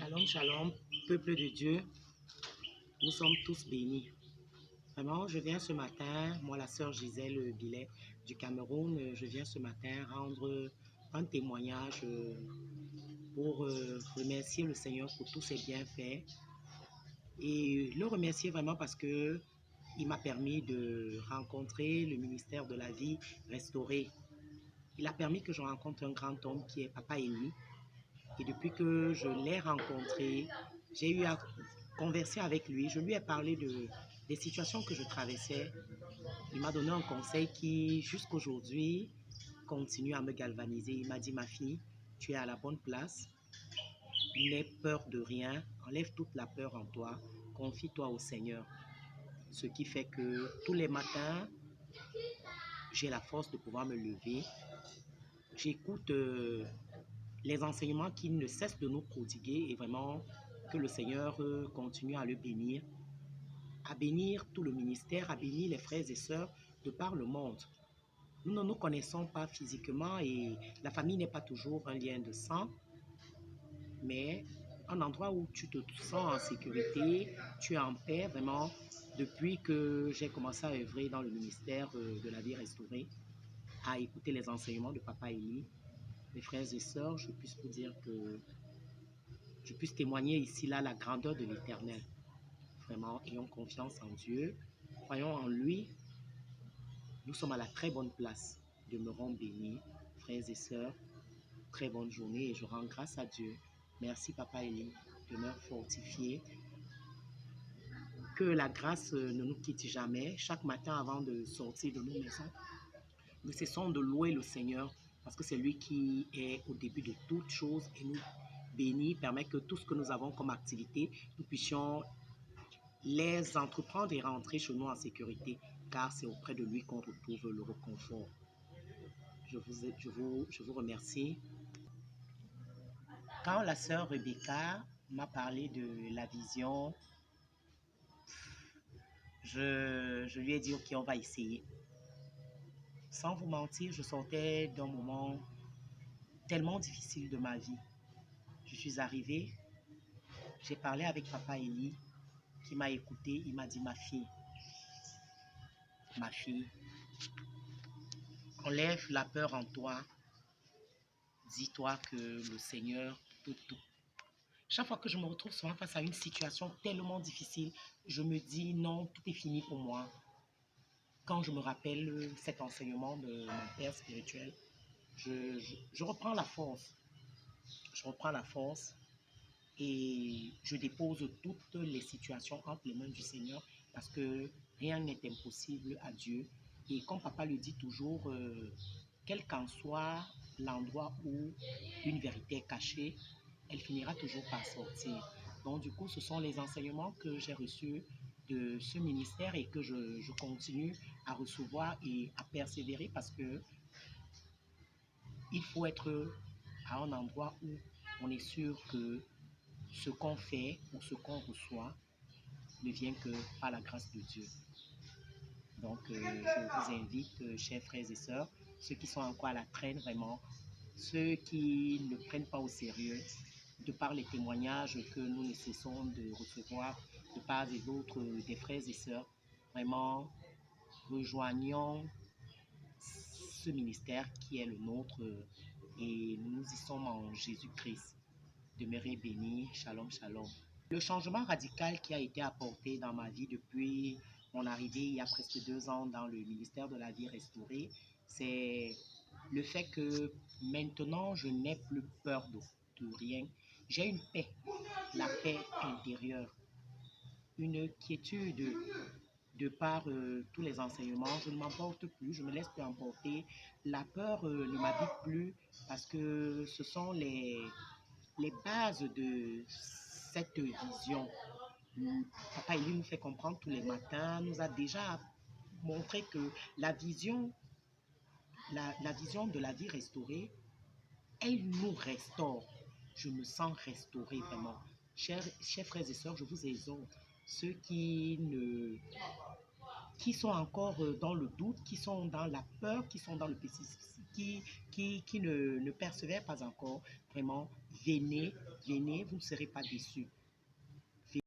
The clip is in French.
Shalom, shalom, peuple de Dieu, nous sommes tous bénis. Vraiment, je viens ce matin, moi la sœur Gisèle Billet du Cameroun, je viens ce matin rendre un témoignage pour remercier le Seigneur pour tous ses bienfaits et le remercier vraiment parce que il m'a permis de rencontrer le ministère de la vie restaurée. Il a permis que je rencontre un grand homme qui est Papa Élie. Et depuis que je l'ai rencontré, j'ai eu à converser avec lui. Je lui ai parlé des situations que je traversais. Il m'a donné un conseil qui, jusqu'aujourd'hui, continue à me galvaniser. Il m'a dit, ma fille, tu es à la bonne place. N'aie peur de rien. Enlève toute la peur en toi. Confie-toi au Seigneur. Ce qui fait que tous les matins, j'ai la force de pouvoir me lever. J'écoute les enseignements qui ne cessent de nous prodiguer et vraiment que le Seigneur continue à le bénir, à bénir tout le ministère, à bénir les frères et sœurs de par le monde. Nous ne nous connaissons pas physiquement et la famille n'est pas toujours un lien de sang, mais un endroit où tu te sens en sécurité, tu es en paix vraiment. Depuis que j'ai commencé à œuvrer dans le ministère de la vie restaurée, à écouter les enseignements de Papa Élie, mes frères et sœurs, je puisse vous dire que je puisse témoigner ici, là, la grandeur de l'Éternel. Vraiment, ayons confiance en Dieu, croyons en lui. Nous sommes à la très bonne place. Demeurons bénis, frères et sœurs. Très bonne journée et je rends grâce à Dieu. Merci, Papa Élie. Demeure fortifié. Que la grâce ne nous quitte jamais. Chaque matin, avant de sortir de nos maisons, nous cessons de louer le Seigneur parce que c'est lui qui est au début de toutes choses et nous bénit, permet que tout ce que nous avons comme activité, nous puissions les entreprendre et rentrer chez nous en sécurité, car c'est auprès de lui qu'on retrouve le réconfort. Je vous remercie. Quand la sœur Rebecca m'a parlé de la vision, je lui ai dit, ok, on va essayer. Sans vous mentir, je sortais d'un moment tellement difficile de ma vie. Je suis arrivée, j'ai parlé avec Papa Élie, qui m'a écouté, il m'a dit, ma fille, enlève la peur en toi. Dis-toi que le Seigneur peut tout. Chaque fois que je me retrouve souvent face à une situation tellement difficile, je me dis non, tout est fini pour moi. Quand je me rappelle cet enseignement de mon père spirituel, je reprends la force. Je reprends la force et je dépose toutes les situations entre les mains du Seigneur parce que rien n'est impossible à Dieu. Et comme papa le dit toujours, quel qu'en soit l'endroit où une vérité est cachée, elle finira toujours par sortir. Donc du coup, ce sont les enseignements que j'ai reçus de ce ministère et que je continue à recevoir et à persévérer parce que il faut être à un endroit où on est sûr que ce qu'on fait ou ce qu'on reçoit ne vient que par la grâce de Dieu. Donc, je vous invite, chers frères et sœurs, ceux qui sont encore à la traîne vraiment, ceux qui ne prennent pas au sérieux, de par les témoignages que nous ne cessons de recevoir de part et d'autre des frères et sœurs, vraiment, rejoignons ce ministère qui est le nôtre et nous y sommes en Jésus-Christ. Demeurez bénis, shalom, shalom. Le changement radical qui a été apporté dans ma vie depuis mon arrivée il y a presque 2 ans dans le ministère de la vie restaurée, c'est le fait que maintenant je n'ai plus peur de rien. J'ai une paix, la paix intérieure, une quiétude de par tous les enseignements. Je ne m'emporte plus, je ne me laisse plus emporter. La peur ne m'habite plus parce que ce sont les bases de cette vision. Papa Élie nous fait comprendre tous les matins, nous a déjà montré que la vision de la vie restaurée, elle nous restaure. Je me sens restauré vraiment. Chers frères et sœurs, je vous exhorte, ceux qui qui sont encore dans le doute, qui sont dans la peur, qui sont dans le pessimisme, qui ne persévèrent pas encore, vraiment, venez, venez, vous ne serez pas déçus.